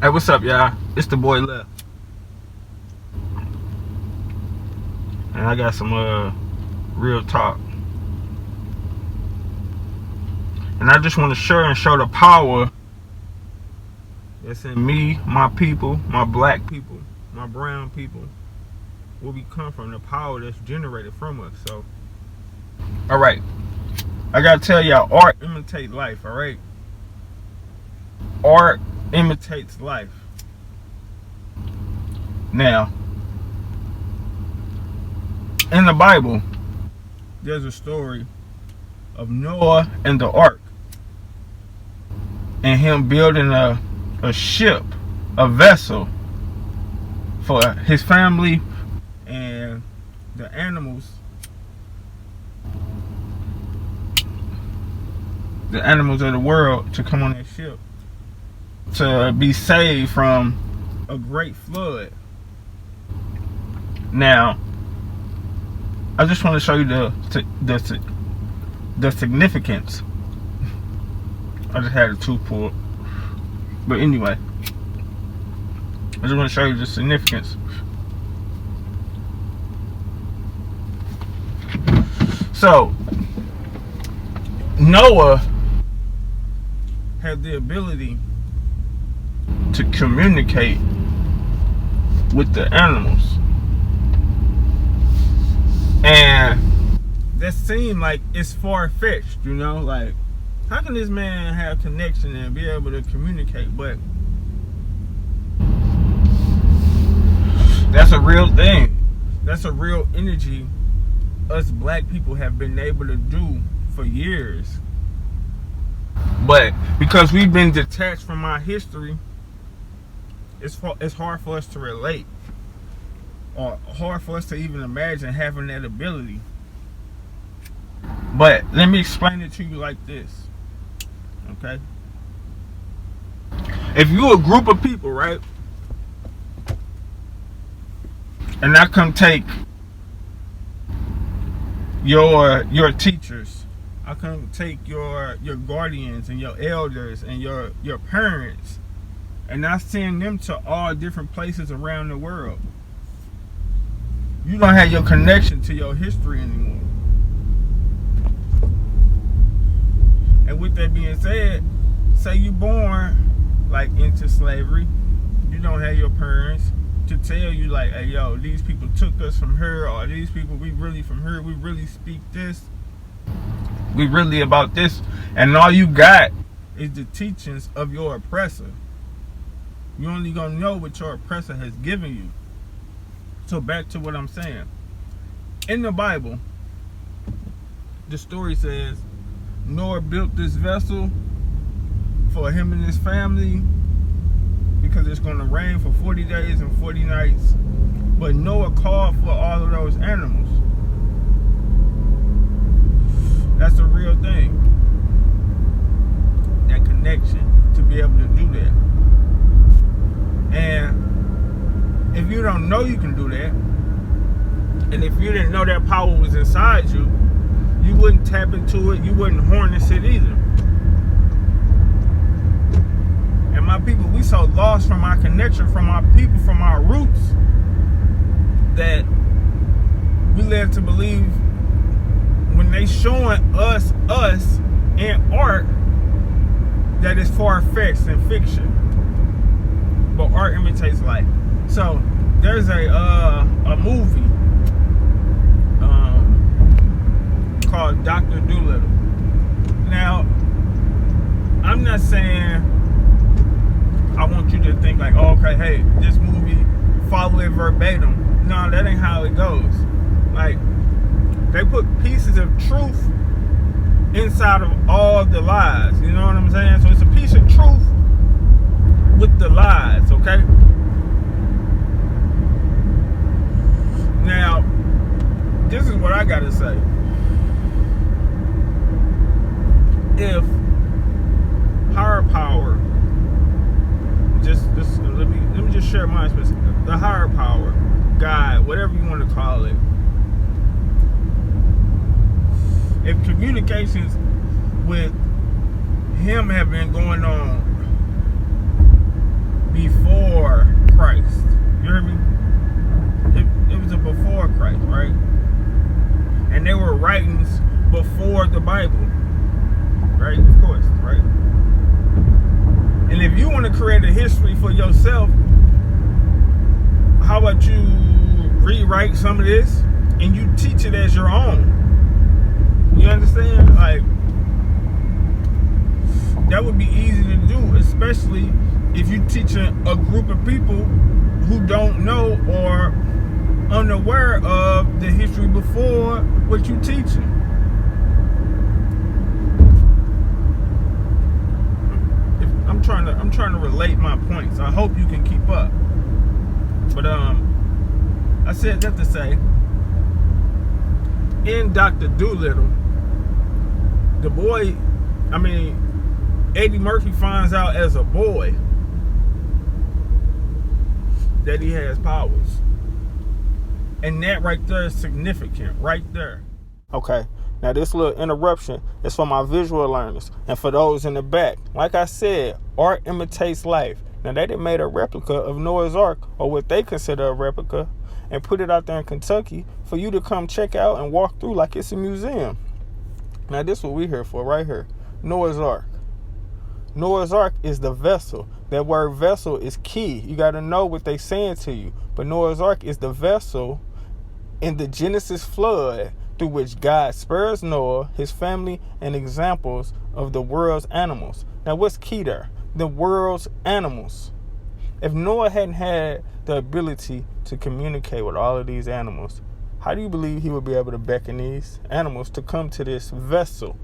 Hey, what's up, y'all? It's the boy Left, and I got some real talk, and I just want to share and show the power that's in me, my people, my black people, my brown people, where we come from, the power that's generated from us. So, all right, I gotta tell y'all, art imitates life. All right, art imitates life. Now, in the Bible, there's a story of Noah and the ark, and him building a ship, a vessel for his family and the animals of the world to come on that ship to be saved from a great flood. Now, I just want to show you the significance. I just had a tooth pulled, but anyway, I just want to show you the significance. So, Noah had the ability to communicate with the animals, and that seemed like it's far-fetched, you know, like, how can this man have connection and be able to communicate? But that's a real thing. That's a real energy us black people have been able to do for years. But because we've been detached from our history, it's hard for us to relate, or hard for us to even imagine having that ability. But let me explain it to you like this, okay? If you a group of people, right, and I come take your teachers, I come take your guardians and your elders and your parents, and I send them to all different places around the world, you don't have your connection to your history anymore. And with that being said, say you born like into slavery, you don't have your parents to tell you like, hey yo, these people took us from here, or these people, we really from here, we really speak this, we really about this, and all you got is the teachings of your oppressor. You only gonna know what your oppressor has given you. So back to what I'm saying. In the Bible, the story says Noah built this vessel for him and his family because it's going to rain for 40 days and 40 nights. But Noah called for all of those animals. That's a real thing. That connection, to be able to do that. And if you don't know you can do that, and if you didn't know that power was inside you, you wouldn't tap into it, you wouldn't harness it either. And my people, we so lost from our connection, from our people, from our roots, that we live to believe when they showing us in art that it's far-fetched and fiction. But art imitates life. So there's a movie called Dr. Dolittle. Now, I'm not saying I want you to think like, oh, okay, hey, this movie, follow it verbatim. No, that ain't how it goes. Like, they put pieces of truth inside of all the lies. You know what I'm saying? So it's a piece of truth with the lies, okay? Now, this is what I gotta say. If higher power, let me just share my experience. The higher power, God, whatever you want to call it, if communications with him have been going on before And if you want to create a history for yourself, how about you rewrite some of this and you teach it as your own? You understand? Like, that would be easy to do, especially if you're teaching a group of people who don't know or unaware of the history before what you're teaching. I'm trying to relate my points. I hope you can keep up. But I said that to say, in Dr. Dolittle, the boy, Eddie Murphy finds out as a boy that he has powers. And that right there is significant, right there. Okay, now this little interruption is for my visual learners and for those in the back. Like I said, art imitates life. Now they done made a replica of Noah's Ark, or what they consider a replica, and put it out there in Kentucky for you to come check out and walk through like it's a museum. Now this is what we're here for right here. Noah's Ark. Noah's Ark is the vessel. That word vessel is key. You got to know what they saying to you. But Noah's Ark is the vessel in the Genesis flood through which God spares Noah, his family, and examples of the world's animals. Now what's key there? The world's animals. If Noah hadn't had the ability to communicate with all of these animals, how do you believe he would be able to beckon these animals to come to this vessel?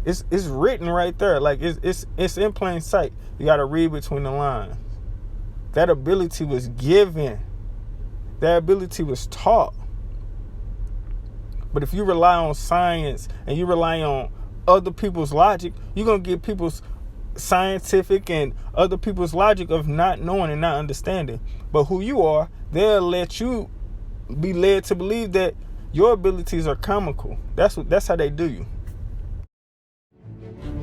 It's written right there. Like it's in plain sight. You got to read between the lines. That ability was given. That ability was taught. But if you rely on science and you rely on other people's logic, you're going to get people's scientific and other people's logic of not knowing and not understanding. But who you are, they'll let you be led to believe that your abilities are comical. That's how they do you.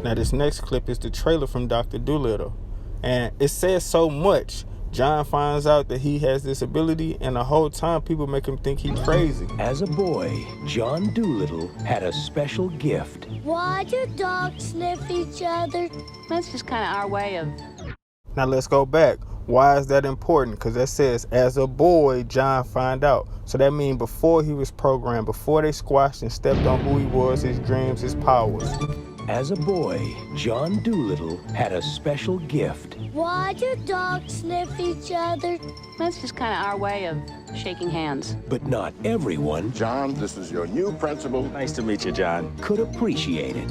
Now this next clip is the trailer from Dr. Dolittle. And it says so much. John finds out that he has this ability, and the whole time people make him think he's crazy. As a boy, John Dolittle had a special gift. Why do dogs sniff each other? That's just kind of our way of... Now let's go back. Why is that important? Because that says, as a boy, John found out. So that means before he was programmed, before they squashed and stepped on who he was, his dreams, his powers. As a boy, John Dolittle had a special gift. Why do dogs sniff each other? That's just kind of our way of shaking hands. But not everyone... John, this is your new principal. Nice to meet you, John. ...could appreciate it.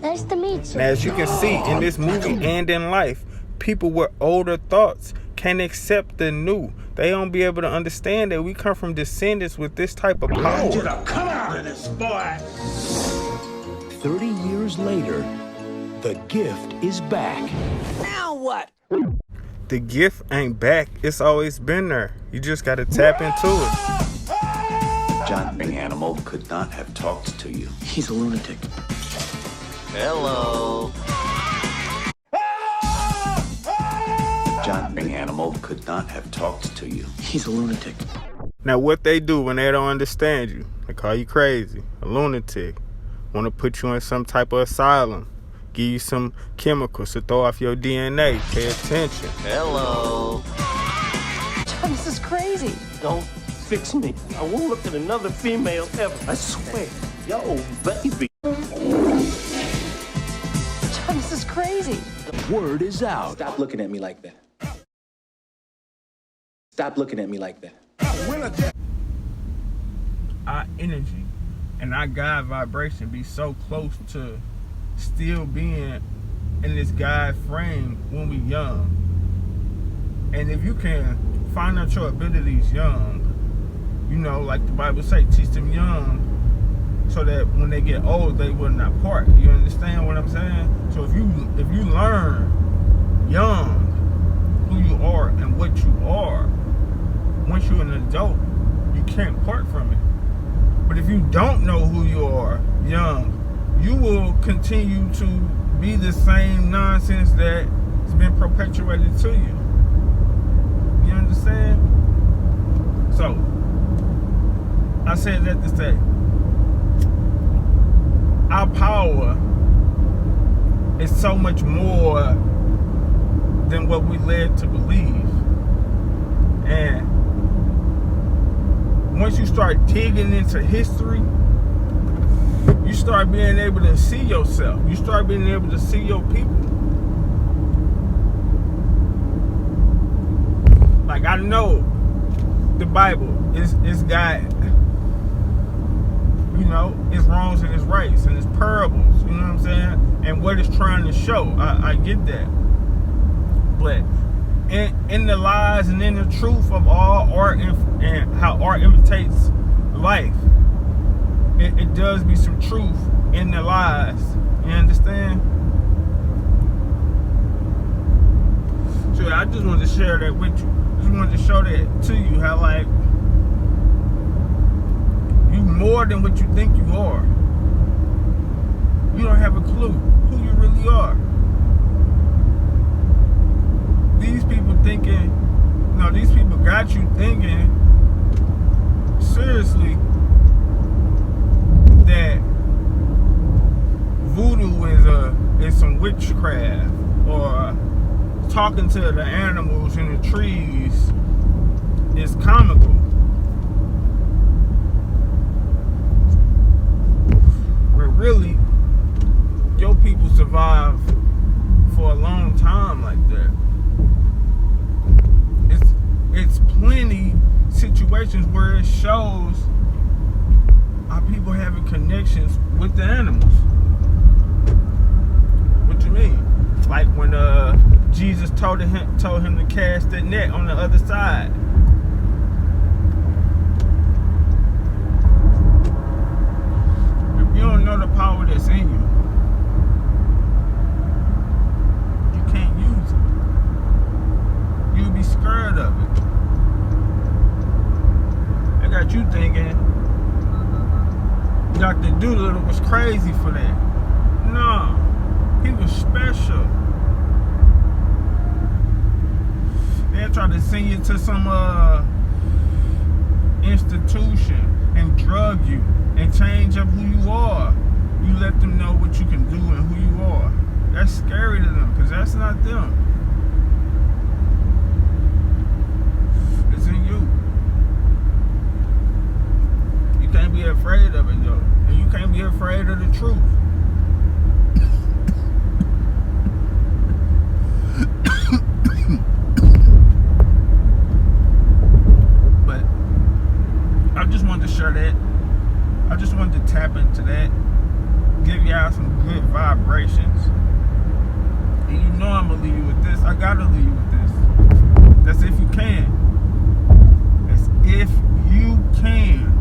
Nice to meet you. Now, as you can see in this movie and in life, people with older thoughts can't accept the new. They don't be able to understand that we come from descendants with this type of power. Come out of this, boy! 30 years later, the gift is back. Now what? The gift ain't back. It's always been there. You just got to tap into it. John, the animal, could not have talked to you. He's a lunatic. Hello. John, the animal, could not have talked to you. He's a lunatic. Now, what they do when they don't understand you, they call you crazy, a lunatic. Want to put you in some type of asylum, give you some chemicals to throw off your DNA. Pay attention. Hello. John, this is crazy. Don't fix me. I won't look at another female ever. I swear. Yo, baby. John, this is crazy. Word is out. Stop looking at me like that. Stop looking at me like that. Our energy and our God vibration be so close to still being in this God frame when we young. And if you can find out your abilities young, you know, like the Bible say, teach them young so that when they get old, they will not part. You understand what I'm saying? So if you learn young who you are and what you are, once you're an adult, you can't part from it. But if you don't know who you are young, you will continue to be the same nonsense that has been perpetuated to you. You understand? So, I said that to say, our power it's so much more than what we led to believe. And once you start digging into history, you start being able to see yourself. You start being able to see your people. Like, I know the Bible is got, you know, its wrongs and its rights and its parables, you know what I'm saying? And what it's trying to show. I get that. But in the lies and in the truth of all art and how art imitates life, it does be some truth in the lies. You understand? So I just wanted to share that with you. Just wanted to show that to you, how like you more than what you think you are. You don't have a clue who you really are. These people thinking, no, these people got you thinking seriously that voodoo is some witchcraft, or talking to the animals in the trees is comical. But really, your people survive for a long time like that. It's plenty situations where it shows our people having connections with the animals. What you mean? Like when Jesus told him to cast the net on the other side. If you don't know the power that's in you, you can't use it. You'll be scared of it. I got you thinking Dr. Dolittle was crazy for that. No, he was special. They'll try to send you to some institution and drug you and change up who you are. You let them know what you can do and who you are. That's scary to them, because that's not them. It's in you. You can't be afraid of it though. And you can't be afraid of the truth. But I just wanted to share that. I just wanted to tap into that. Give y'all some good vibrations. And you know I'm gonna leave you with this. I gotta leave you with this. That's if you can. That's if you can.